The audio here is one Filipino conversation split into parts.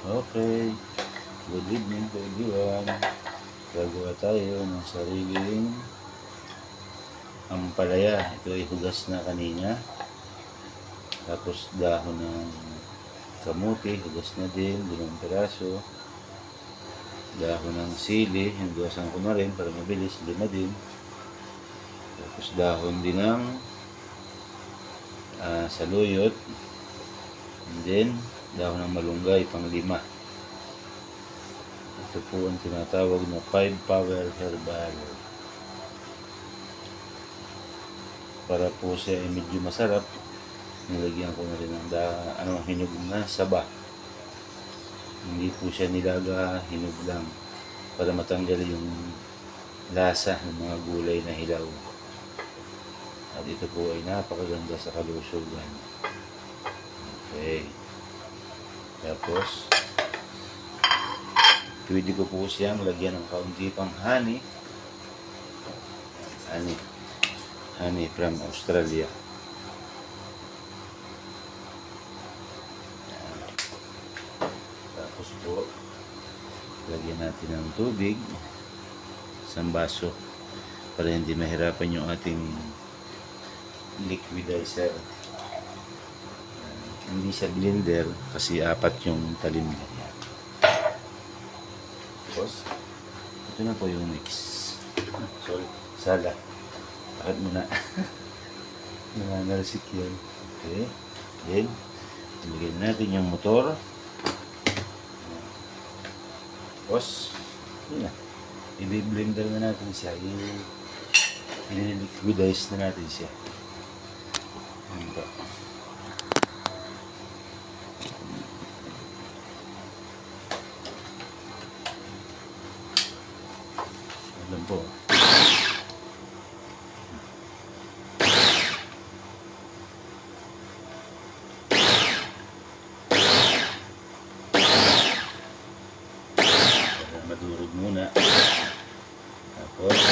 Okay, good evening to everyone. Gagawa tayo ng sariling ampalaya. Ito ay hugas na kanina. Tapos dahon ng kamuti, hugas na din, 2 piraso. Dahon ng sili, hinugasan ko na rin para mabilis, 5 din. Tapos dahon din ng saluyot. And then, dahon ng malunggay, pang 5. Ito po ang tinatawag na 5 Power Herbal. Para po siya ay medyo masarap, nilagyan ko na rin ng hinog na saba. Hindi po siya nilaga, hinog lang. Para matanggal yung lasa ng mga gulay na hilaw. At ito po ay napakaganda sa kalusugan. Okay. Tapos, pwede ko po siyang lagyan ng kaunti pang honey. Honey from Australia. Tapos po, lagyan natin ng tubig. 1 baso. Para hindi mahirapan yung ating liquidizer. Hindi siya blender kasi 4 yung talim niya. Tapos, ito na po yung mix. Sorry, sala. Bakit muna? Nananalsik yan. Okay. Then, ilagay natin yung motor. Tapos, yun na. I-blender na natin siya. I-liquidize na natin siya. Ayan po. Alam po. Para madurog muna. Tapos,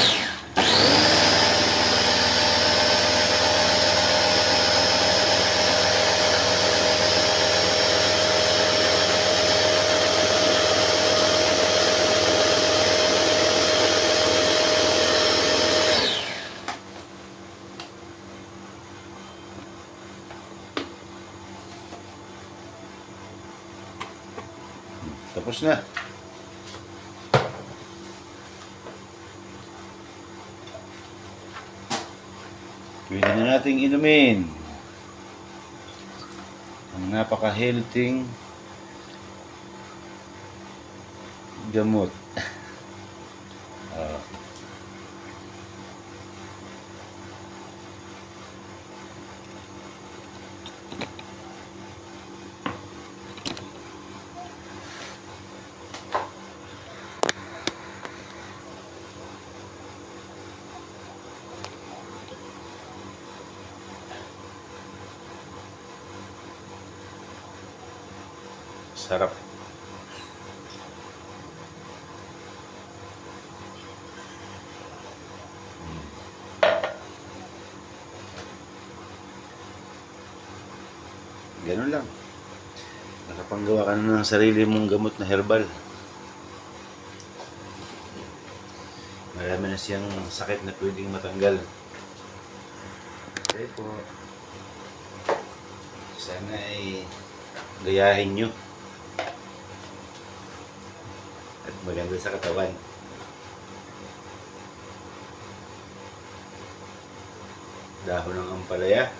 tapos na. Pwede na nating inumin ang napaka-healthy gamot. Sarap. Ganun lang. Nakapanggawa ka na ng sarili mong gamot na herbal. Marami na siyang sakit na pwedeng matanggal. Okay po. Sana ay gayahin nyo. At maganda sa katawan. Dahon ng ampalaya,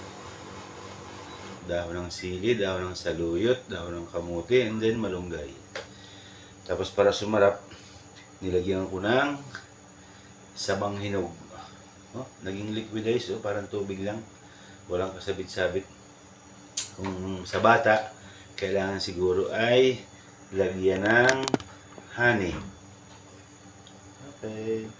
dahon ng sili, dahon ng saluyot, dahon ng kamuti, and then malunggay. Tapos para sumarap, nilagyan ko ng sabang hinog. Naging liquidize, parang tubig lang. Walang kasabit-sabit. Kung sa bata, kailangan siguro ay lagyan ng honey. Okay.